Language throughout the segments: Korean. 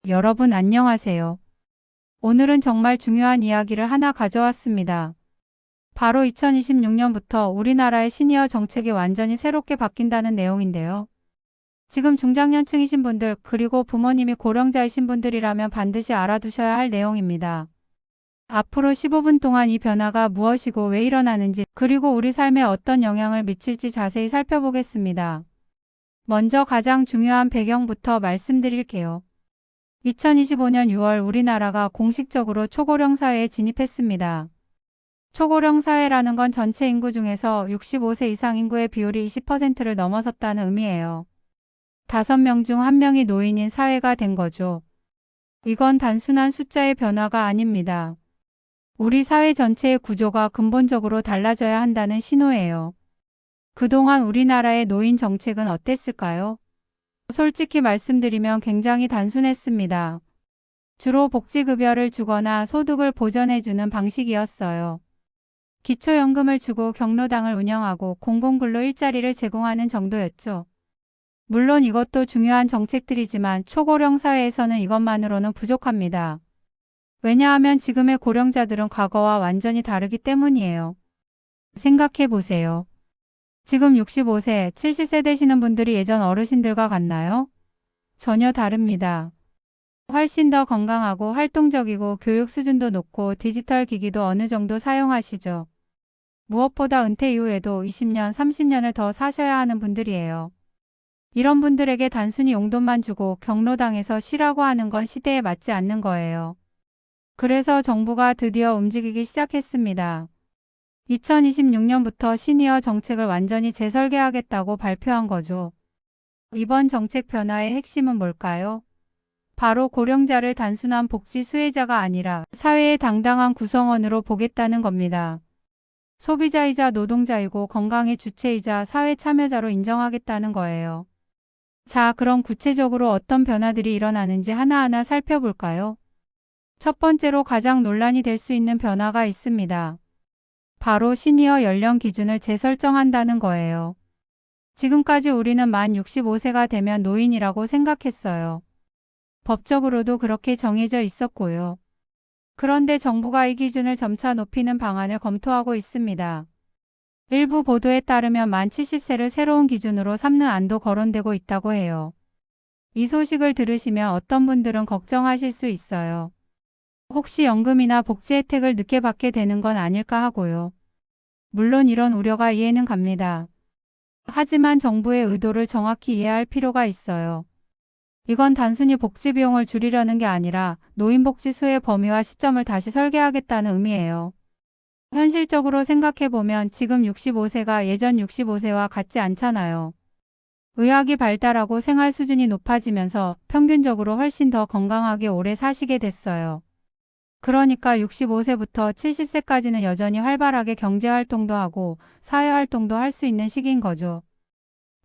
여러분 안녕하세요. 오늘은 정말 중요한 이야기를 하나 가져왔습니다. 바로 2026년부터 우리나라의 시니어 정책이 완전히 새롭게 바뀐다는 내용인데요. 지금 중장년층이신 분들 그리고 부모님이 고령자이신 분들이라면 반드시 알아두셔야 할 내용입니다. 앞으로 15분 동안 이 변화가 무엇이고 왜 일어나는지 그리고 우리 삶에 어떤 영향을 미칠지 자세히 살펴보겠습니다. 먼저 가장 중요한 배경부터 말씀드릴게요. 2025년 6월 우리나라가 공식적으로 초고령 사회에 진입했습니다. 초고령 사회라는 건 전체 인구 중에서 65세 이상 인구의 비율이 20%를 넘어섰다는 의미예요. 5명 중 1명이 노인인 사회가 된 거죠. 이건 단순한 숫자의 변화가 아닙니다. 우리 사회 전체의 구조가 근본적으로 달라져야 한다는 신호예요. 그동안 우리나라의 노인 정책은 어땠을까요? 솔직히 말씀드리면 굉장히 단순했습니다. 주로 복지급여를 주거나 소득을 보전해주는 방식이었어요. 기초연금을 주고 경로당을 운영하고 공공근로 일자리를 제공하는 정도였죠. 물론 이것도 중요한 정책들이지만 초고령 사회에서는 이것만으로는 부족합니다. 왜냐하면 지금의 고령자들은 과거와 완전히 다르기 때문이에요. 생각해 보세요. 지금 65세, 70세 되시는 분들이 예전 어르신들과 같나요? 전혀 다릅니다. 훨씬 더 건강하고 활동적이고 교육 수준도 높고 디지털 기기도 어느 정도 사용하시죠. 무엇보다 은퇴 이후에도 20년, 30년을 더 사셔야 하는 분들이에요. 이런 분들에게 단순히 용돈만 주고 경로당에서 쉬라고 하는 건 시대에 맞지 않는 거예요. 그래서 정부가 드디어 움직이기 시작했습니다. 2026년부터 시니어 정책을 완전히 재설계하겠다고 발표한 거죠. 이번 정책 변화의 핵심은 뭘까요? 바로 고령자를 단순한 복지 수혜자가 아니라 사회의 당당한 구성원으로 보겠다는 겁니다. 소비자이자 노동자이고 건강의 주체이자 사회 참여자로 인정하겠다는 거예요. 자, 그럼 구체적으로 어떤 변화들이 일어나는지 하나하나 살펴볼까요? 첫 번째로 가장 논란이 될 수 있는 변화가 있습니다. 바로 시니어 연령 기준을 재설정한다는 거예요. 지금까지 우리는 만 65세가 되면 노인이라고 생각했어요. 법적으로도 그렇게 정해져 있었고요. 그런데 정부가 이 기준을 점차 높이는 방안을 검토하고 있습니다. 일부 보도에 따르면 만 70세를 새로운 기준으로 삼는 안도 거론되고 있다고 해요. 이 소식을 들으시면 어떤 분들은 걱정하실 수 있어요. 혹시 연금이나 복지 혜택을 늦게 받게 되는 건 아닐까 하고요. 물론 이런 우려가 이해는 갑니다. 하지만 정부의 의도를 정확히 이해할 필요가 있어요. 이건 단순히 복지 비용을 줄이려는 게 아니라 노인복지 수혜 범위와 시점을 다시 설계하겠다는 의미예요. 현실적으로 생각해보면 지금 65세가 예전 65세와 같지 않잖아요. 의학이 발달하고 생활 수준이 높아지면서 평균적으로 훨씬 더 건강하게 오래 사시게 됐어요. 그러니까 65세부터 70세까지는 여전히 활발하게 경제활동도 하고 사회활동도 할 수 있는 시기인 거죠.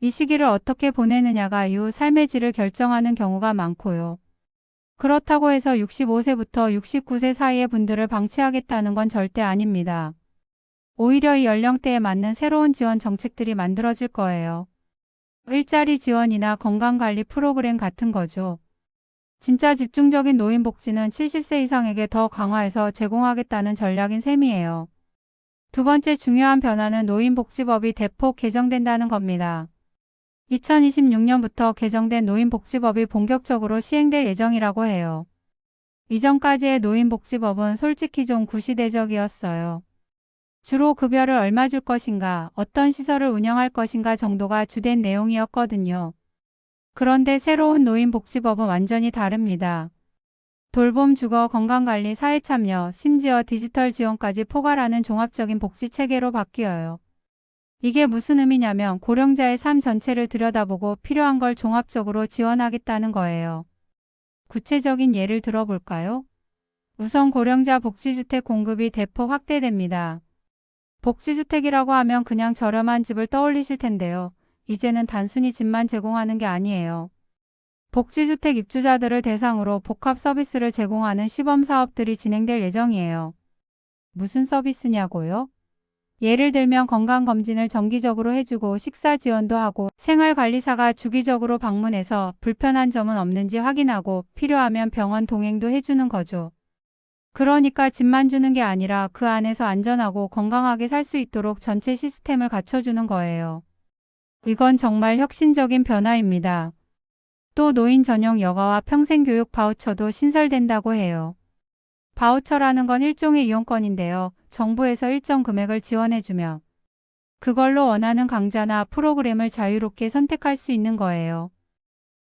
이 시기를 어떻게 보내느냐가 이후 삶의 질을 결정하는 경우가 많고요. 그렇다고 해서 65세부터 69세 사이의 분들을 방치하겠다는 건 절대 아닙니다. 오히려 이 연령대에 맞는 새로운 지원 정책들이 만들어질 거예요. 일자리 지원이나 건강관리 프로그램 같은 거죠. 진짜 집중적인 노인복지는 70세 이상에게 더 강화해서 제공하겠다는 전략인 셈이에요. 두 번째 중요한 변화는 노인복지법이 대폭 개정된다는 겁니다. 2026년부터 개정된 노인복지법이 본격적으로 시행될 예정이라고 해요. 이전까지의 노인복지법은 솔직히 좀 구시대적이었어요. 주로 급여를 얼마 줄 것인가, 어떤 시설을 운영할 것인가 정도가 주된 내용이었거든요. 그런데 새로운 노인복지법은 완전히 다릅니다. 돌봄, 주거, 건강관리, 사회참여, 심지어 디지털 지원까지 포괄하는 종합적인 복지체계로 바뀌어요. 이게 무슨 의미냐면 고령자의 삶 전체를 들여다보고 필요한 걸 종합적으로 지원하겠다는 거예요. 구체적인 예를 들어볼까요? 우선 고령자 복지주택 공급이 대폭 확대됩니다. 복지주택이라고 하면 그냥 저렴한 집을 떠올리실 텐데요. 이제는 단순히 집만 제공하는 게 아니에요. 복지주택 입주자들을 대상으로 복합 서비스를 제공하는 시범 사업들이 진행될 예정이에요. 무슨 서비스냐고요? 예를 들면 건강검진을 정기적으로 해주고 식사 지원도 하고 생활관리사가 주기적으로 방문해서 불편한 점은 없는지 확인하고 필요하면 병원 동행도 해주는 거죠. 그러니까 집만 주는 게 아니라 그 안에서 안전하고 건강하게 살 수 있도록 전체 시스템을 갖춰주는 거예요. 이건 정말 혁신적인 변화입니다. 또 노인 전용 여가와 평생교육 바우처도 신설된다고 해요. 바우처라는 건 일종의 이용권인데요. 정부에서 일정 금액을 지원해주며 그걸로 원하는 강좌나 프로그램을 자유롭게 선택할 수 있는 거예요.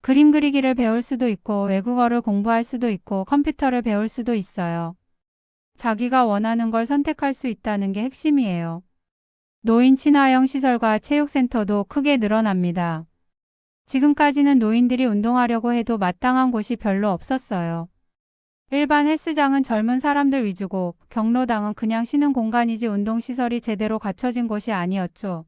그림 그리기를 배울 수도 있고 외국어를 공부할 수도 있고 컴퓨터를 배울 수도 있어요. 자기가 원하는 걸 선택할 수 있다는 게 핵심이에요. 노인 친화형 시설과 체육센터도 크게 늘어납니다. 지금까지는 노인들이 운동하려고 해도 마땅한 곳이 별로 없었어요. 일반 헬스장은 젊은 사람들 위주고 경로당은 그냥 쉬는 공간이지 운동시설이 제대로 갖춰진 곳이 아니었죠.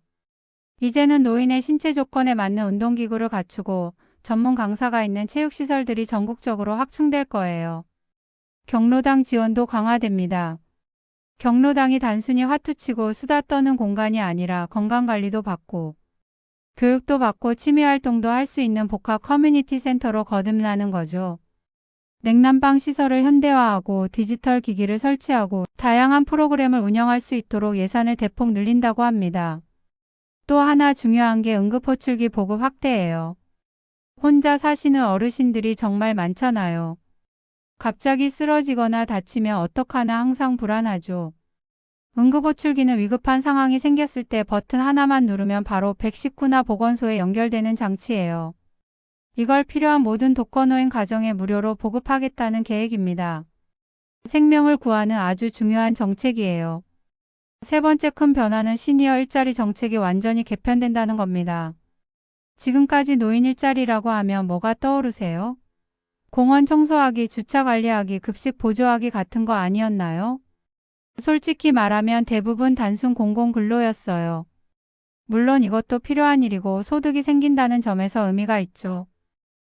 이제는 노인의 신체 조건에 맞는 운동기구를 갖추고 전문 강사가 있는 체육시설들이 전국적으로 확충될 거예요. 경로당 지원도 강화됩니다. 경로당이 단순히 화투치고 수다 떠는 공간이 아니라 건강관리도 받고 교육도 받고 취미활동도 할 수 있는 복합 커뮤니티 센터로 거듭나는 거죠. 냉난방 시설을 현대화하고 디지털 기기를 설치하고 다양한 프로그램을 운영할 수 있도록 예산을 대폭 늘린다고 합니다. 또 하나 중요한 게 응급호출기 보급 확대예요. 혼자 사시는 어르신들이 정말 많잖아요. 갑자기 쓰러지거나 다치면 어떡하나 항상 불안하죠. 응급호출기는 위급한 상황이 생겼을 때 버튼 하나만 누르면 바로 119나 보건소에 연결되는 장치예요. 이걸 필요한 모든 독거노인 가정에 무료로 보급하겠다는 계획입니다. 생명을 구하는 아주 중요한 정책이에요. 세 번째 큰 변화는 시니어 일자리 정책이 완전히 개편된다는 겁니다. 지금까지 노인 일자리라고 하면 뭐가 떠오르세요? 공원 청소하기, 주차 관리하기, 급식 보조하기 같은 거 아니었나요? 솔직히 말하면 대부분 단순 공공근로였어요. 물론 이것도 필요한 일이고 소득이 생긴다는 점에서 의미가 있죠.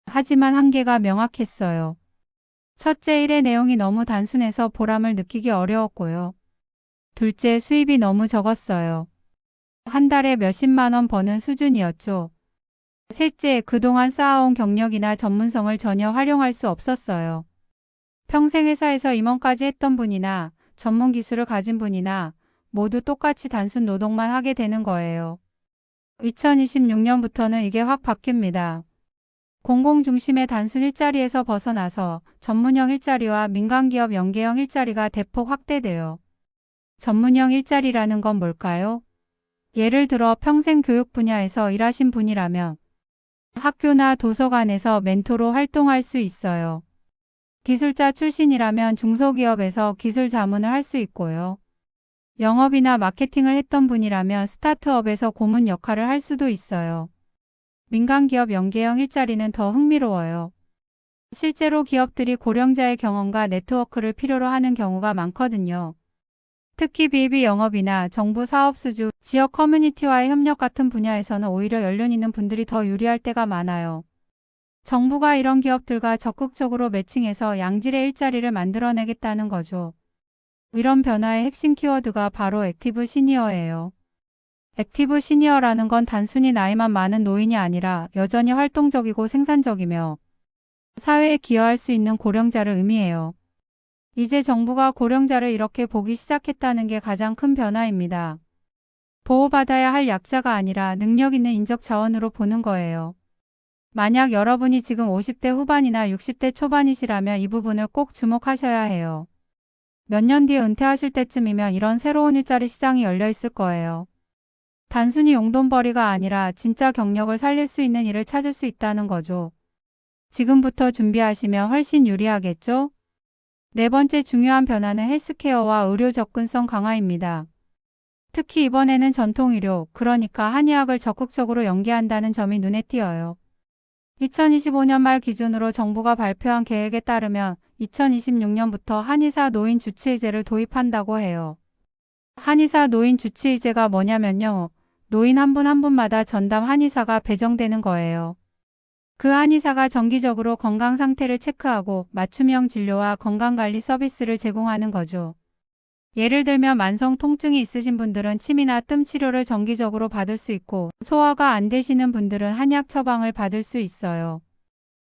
하지만 한계가 명확했어요. 첫째, 일의 내용이 너무 단순해서 보람을 느끼기 어려웠고요. 둘째, 수입이 너무 적었어요. 한 달에 몇십만 원 버는 수준이었죠. 셋째, 그동안 쌓아온 경력이나 전문성을 전혀 활용할 수 없었어요. 평생 회사에서 임원까지 했던 분이나 전문 기술을 가진 분이나 모두 똑같이 단순 노동만 하게 되는 거예요. 2026년부터는 이게 확 바뀝니다. 공공 중심의 단순 일자리에서 벗어나서 전문형 일자리와 민간기업 연계형 일자리가 대폭 확대돼요. 전문형 일자리라는 건 뭘까요? 예를 들어 평생 교육 분야에서 일하신 분이라면 학교나 도서관에서 멘토로 활동할 수 있어요. 기술자 출신이라면 중소기업에서 기술 자문을 할 수 있고요. 영업이나 마케팅을 했던 분이라면 스타트업에서 고문 역할을 할 수도 있어요. 민간기업 연계형 일자리는 더 흥미로워요. 실제로 기업들이 고령자의 경험과 네트워크를 필요로 하는 경우가 많거든요. 특히 B2B 영업이나 정부 사업 수주, 지역 커뮤니티와의 협력 같은 분야에서는 오히려 연륜 있는 분들이 더 유리할 때가 많아요. 정부가 이런 기업들과 적극적으로 매칭해서 양질의 일자리를 만들어내겠다는 거죠. 이런 변화의 핵심 키워드가 바로 액티브 시니어예요. 액티브 시니어라는 건 단순히 나이만 많은 노인이 아니라 여전히 활동적이고 생산적이며 사회에 기여할 수 있는 고령자를 의미해요. 이제 정부가 고령자를 이렇게 보기 시작했다는 게 가장 큰 변화입니다. 보호받아야 할 약자가 아니라 능력 있는 인적 자원으로 보는 거예요. 만약 여러분이 지금 50대 후반이나 60대 초반이시라면 이 부분을 꼭 주목하셔야 해요. 몇 년 뒤에 은퇴하실 때쯤이면 이런 새로운 일자리 시장이 열려 있을 거예요. 단순히 용돈벌이가 아니라 진짜 경력을 살릴 수 있는 일을 찾을 수 있다는 거죠. 지금부터 준비하시면 훨씬 유리하겠죠? 네 번째 중요한 변화는 헬스케어와 의료 접근성 강화입니다. 특히 이번에는 전통의료, 그러니까 한의학을 적극적으로 연계한다는 점이 눈에 띄어요. 2025년 말 기준으로 정부가 발표한 계획에 따르면 2026년부터 한의사 노인 주치의제를 도입한다고 해요. 한의사 노인 주치의제가 뭐냐면요. 노인 한 분 한 분마다 전담 한의사가 배정되는 거예요. 그 한의사가 정기적으로 건강 상태를 체크하고 맞춤형 진료와 건강관리 서비스를 제공하는 거죠. 예를 들면 만성 통증이 있으신 분들은 침이나 뜸 치료를 정기적으로 받을 수 있고 소화가 안 되시는 분들은 한약 처방을 받을 수 있어요.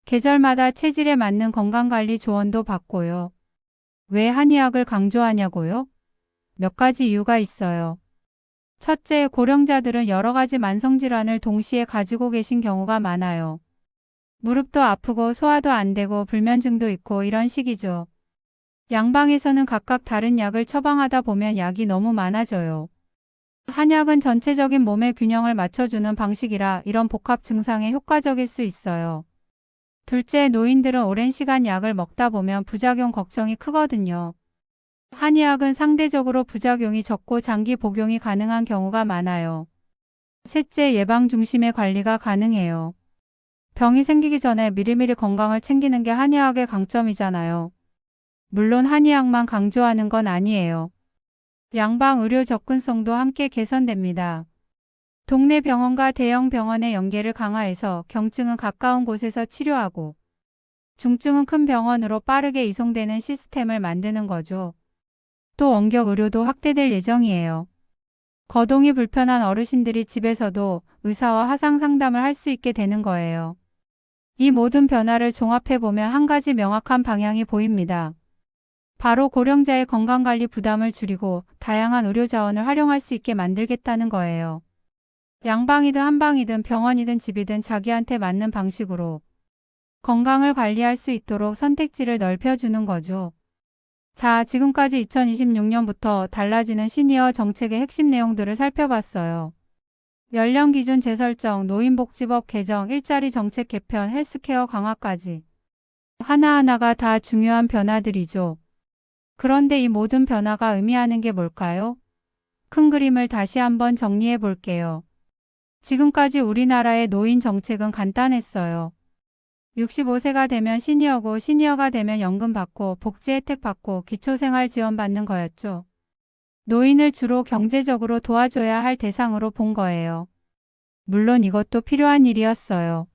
계절마다 체질에 맞는 건강관리 조언도 받고요. 왜 한의학을 강조하냐고요? 몇 가지 이유가 있어요. 첫째, 고령자들은 여러 가지 만성질환을 동시에 가지고 계신 경우가 많아요. 무릎도 아프고 소화도 안 되고 불면증도 있고 이런 식이죠. 양방에서는 각각 다른 약을 처방하다 보면 약이 너무 많아져요. 한약은 전체적인 몸의 균형을 맞춰주는 방식이라 이런 복합 증상에 효과적일 수 있어요. 둘째, 노인들은 오랜 시간 약을 먹다 보면 부작용 걱정이 크거든요. 한의학은 상대적으로 부작용이 적고 장기 복용이 가능한 경우가 많아요. 셋째, 예방 중심의 관리가 가능해요. 병이 생기기 전에 미리미리 건강을 챙기는 게 한의학의 강점이잖아요. 물론 한의학만 강조하는 건 아니에요. 양방 의료 접근성도 함께 개선됩니다. 동네 병원과 대형 병원의 연계를 강화해서 경증은 가까운 곳에서 치료하고 중증은 큰 병원으로 빠르게 이송되는 시스템을 만드는 거죠. 또 원격 의료도 확대될 예정이에요. 거동이 불편한 어르신들이 집에서도 의사와 화상 상담을 할 수 있게 되는 거예요. 이 모든 변화를 종합해보면 한 가지 명확한 방향이 보입니다. 바로 고령자의 건강관리 부담을 줄이고 다양한 의료 자원을 활용할 수 있게 만들겠다는 거예요. 양방이든 한방이든 병원이든 집이든 자기한테 맞는 방식으로 건강을 관리할 수 있도록 선택지를 넓혀주는 거죠. 자, 지금까지 2026년부터 달라지는 시니어 정책의 핵심 내용들을 살펴봤어요. 연령 기준 재설정, 노인복지법 개정, 일자리 정책 개편, 헬스케어 강화까지 하나하나가 다 중요한 변화들이죠. 그런데 이 모든 변화가 의미하는 게 뭘까요? 큰 그림을 다시 한번 정리해 볼게요. 지금까지 우리나라의 노인 정책은 간단했어요. 65세가 되면 시니어고 시니어가 되면 연금 받고 복지 혜택 받고 기초생활 지원 받는 거였죠. 노인을 주로 경제적으로 도와줘야 할 대상으로 본 거예요. 물론 이것도 필요한 일이었어요.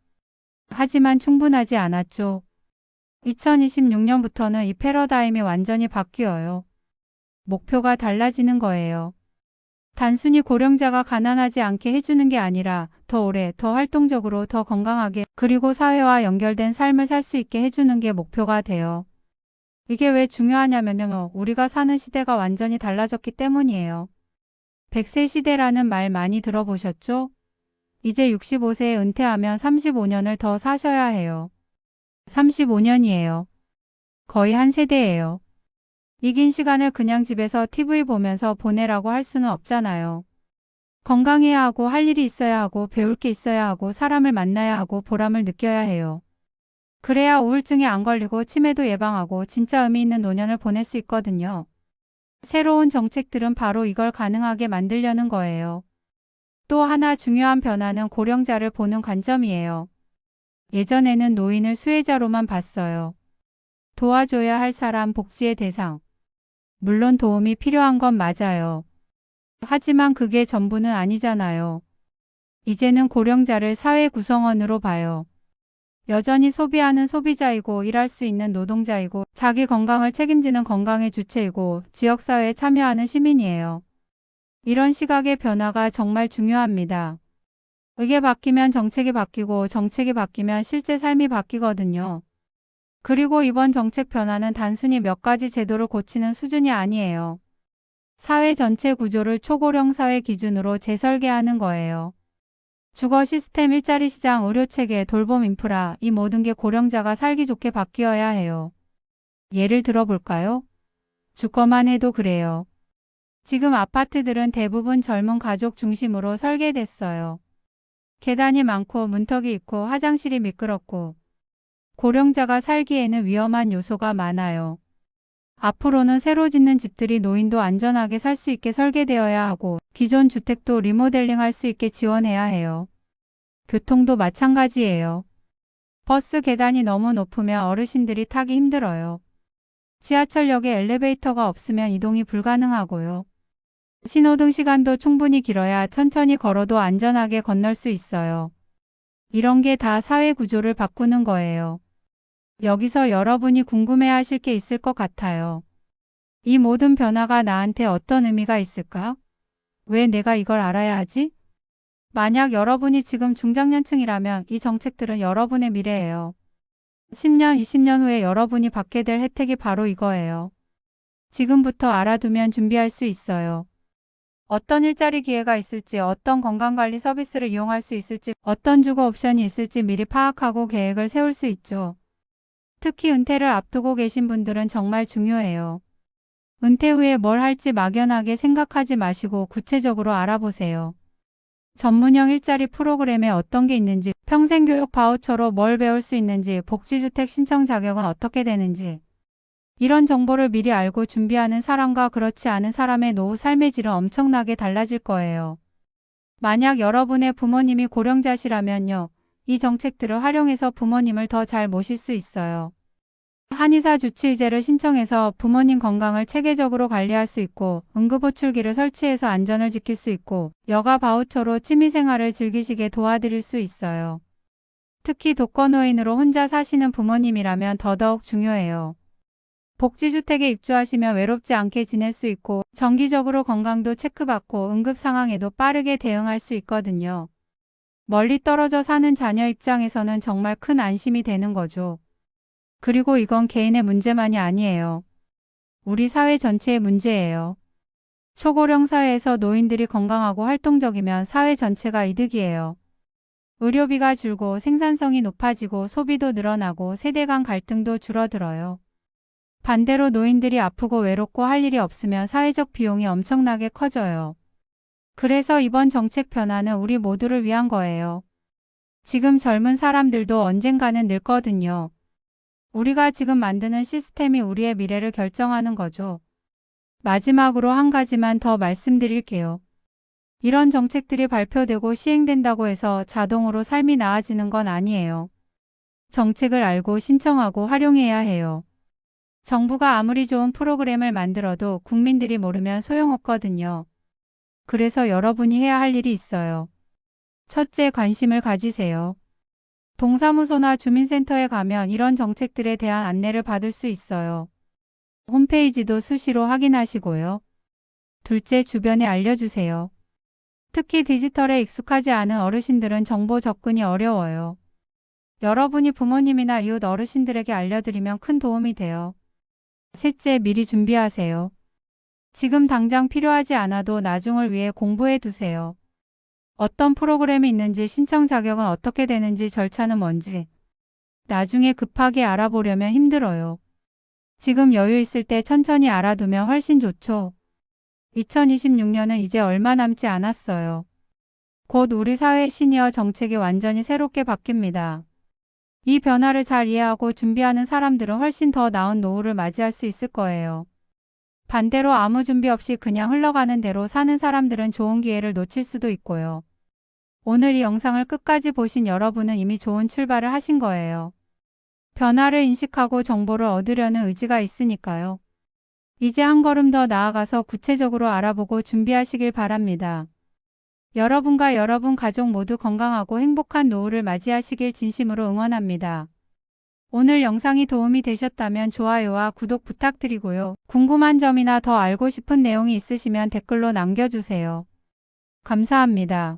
하지만 충분하지 않았죠. 2026년부터는 이 패러다임이 완전히 바뀌어요. 목표가 달라지는 거예요. 단순히 고령자가 가난하지 않게 해주는 게 아니라 더 오래, 더 활동적으로, 더 건강하게, 그리고 사회와 연결된 삶을 살 수 있게 해주는 게 목표가 돼요. 이게 왜 중요하냐면요. 우리가 사는 시대가 완전히 달라졌기 때문이에요. 100세 시대라는 말 많이 들어보셨죠? 이제 65세에 은퇴하면 35년을 더 사셔야 해요. 35년이에요. 거의 한 세대예요. 이 긴 시간을 그냥 집에서 TV 보면서 보내라고 할 수는 없잖아요. 건강해야 하고 할 일이 있어야 하고 배울 게 있어야 하고 사람을 만나야 하고 보람을 느껴야 해요. 그래야 우울증에 안 걸리고 치매도 예방하고 진짜 의미 있는 노년을 보낼 수 있거든요. 새로운 정책들은 바로 이걸 가능하게 만들려는 거예요. 또 하나 중요한 변화는 고령자를 보는 관점이에요. 예전에는 노인을 수혜자로만 봤어요. 도와줘야 할 사람, 복지의 대상. 물론 도움이 필요한 건 맞아요. 하지만 그게 전부는 아니잖아요. 이제는 고령자를 사회 구성원으로 봐요. 여전히 소비하는 소비자이고 일할 수 있는 노동자이고 자기 건강을 책임지는 건강의 주체이고 지역사회에 참여하는 시민이에요. 이런 시각의 변화가 정말 중요합니다. 이게 바뀌면 정책이 바뀌고 정책이 바뀌면 실제 삶이 바뀌거든요. 그리고 이번 정책 변화는 단순히 몇 가지 제도를 고치는 수준이 아니에요. 사회 전체 구조를 초고령 사회 기준으로 재설계하는 거예요. 주거 시스템, 일자리 시장, 의료 체계, 돌봄 인프라, 이 모든 게 고령자가 살기 좋게 바뀌어야 해요. 예를 들어볼까요? 주거만 해도 그래요. 지금 아파트들은 대부분 젊은 가족 중심으로 설계됐어요. 계단이 많고 문턱이 있고 화장실이 미끄럽고 고령자가 살기에는 위험한 요소가 많아요. 앞으로는 새로 짓는 집들이 노인도 안전하게 살 수 있게 설계되어야 하고 기존 주택도 리모델링할 수 있게 지원해야 해요. 교통도 마찬가지예요. 버스 계단이 너무 높으면 어르신들이 타기 힘들어요. 지하철역에 엘리베이터가 없으면 이동이 불가능하고요. 신호등 시간도 충분히 길어야 천천히 걸어도 안전하게 건널 수 있어요. 이런 게 다 사회 구조를 바꾸는 거예요. 여기서 여러분이 궁금해하실 게 있을 것 같아요. 이 모든 변화가 나한테 어떤 의미가 있을까? 왜 내가 이걸 알아야 하지? 만약 여러분이 지금 중장년층이라면 이 정책들은 여러분의 미래예요. 10년, 20년 후에 여러분이 받게 될 혜택이 바로 이거예요. 지금부터 알아두면 준비할 수 있어요. 어떤 일자리 기회가 있을지, 어떤 건강관리 서비스를 이용할 수 있을지, 어떤 주거 옵션이 있을지 미리 파악하고 계획을 세울 수 있죠. 특히 은퇴를 앞두고 계신 분들은 정말 중요해요. 은퇴 후에 뭘 할지 막연하게 생각하지 마시고 구체적으로 알아보세요. 전문형 일자리 프로그램에 어떤 게 있는지, 평생교육 바우처로 뭘 배울 수 있는지, 복지주택 신청 자격은 어떻게 되는지, 이런 정보를 미리 알고 준비하는 사람과 그렇지 않은 사람의 노후 삶의 질은 엄청나게 달라질 거예요. 만약 여러분의 부모님이 고령자시라면요, 이 정책들을 활용해서 부모님을 더 잘 모실 수 있어요. 한의사 주치의제를 신청해서 부모님 건강을 체계적으로 관리할 수 있고, 응급호출기를 설치해서 안전을 지킬 수 있고, 여가 바우처로 취미생활을 즐기시게 도와드릴 수 있어요. 특히 독거노인으로 혼자 사시는 부모님이라면 더더욱 중요해요. 복지주택에 입주하시면 외롭지 않게 지낼 수 있고 정기적으로 건강도 체크받고 응급 상황에도 빠르게 대응할 수 있거든요. 멀리 떨어져 사는 자녀 입장에서는 정말 큰 안심이 되는 거죠. 그리고 이건 개인의 문제만이 아니에요. 우리 사회 전체의 문제예요. 초고령 사회에서 노인들이 건강하고 활동적이면 사회 전체가 이득이에요. 의료비가 줄고 생산성이 높아지고 소비도 늘어나고 세대 간 갈등도 줄어들어요. 반대로 노인들이 아프고 외롭고 할 일이 없으면 사회적 비용이 엄청나게 커져요. 그래서 이번 정책 변화는 우리 모두를 위한 거예요. 지금 젊은 사람들도 언젠가는 늙거든요. 우리가 지금 만드는 시스템이 우리의 미래를 결정하는 거죠. 마지막으로 한 가지만 더 말씀드릴게요. 이런 정책들이 발표되고 시행된다고 해서 자동으로 삶이 나아지는 건 아니에요. 정책을 알고 신청하고 활용해야 해요. 정부가 아무리 좋은 프로그램을 만들어도 국민들이 모르면 소용없거든요. 그래서 여러분이 해야 할 일이 있어요. 첫째, 관심을 가지세요. 동사무소나 주민센터에 가면 이런 정책들에 대한 안내를 받을 수 있어요. 홈페이지도 수시로 확인하시고요. 둘째, 주변에 알려주세요. 특히 디지털에 익숙하지 않은 어르신들은 정보 접근이 어려워요. 여러분이 부모님이나 이웃 어르신들에게 알려드리면 큰 도움이 돼요. 셋째, 미리 준비하세요. 지금 당장 필요하지 않아도 나중을 위해 공부해 두세요. 어떤 프로그램이 있는지, 신청 자격은 어떻게 되는지, 절차는 뭔지. 나중에 급하게 알아보려면 힘들어요. 지금 여유 있을 때 천천히 알아두면 훨씬 좋죠. 2026년은 이제 얼마 남지 않았어요. 곧 우리 사회의 시니어 정책이 완전히 새롭게 바뀝니다. 이 변화를 잘 이해하고 준비하는 사람들은 훨씬 더 나은 노후를 맞이할 수 있을 거예요. 반대로 아무 준비 없이 그냥 흘러가는 대로 사는 사람들은 좋은 기회를 놓칠 수도 있고요. 오늘 이 영상을 끝까지 보신 여러분은 이미 좋은 출발을 하신 거예요. 변화를 인식하고 정보를 얻으려는 의지가 있으니까요. 이제 한 걸음 더 나아가서 구체적으로 알아보고 준비하시길 바랍니다. 여러분과 여러분 가족 모두 건강하고 행복한 노후를 맞이하시길 진심으로 응원합니다. 오늘 영상이 도움이 되셨다면 좋아요와 구독 부탁드리고요. 궁금한 점이나 더 알고 싶은 내용이 있으시면 댓글로 남겨주세요. 감사합니다.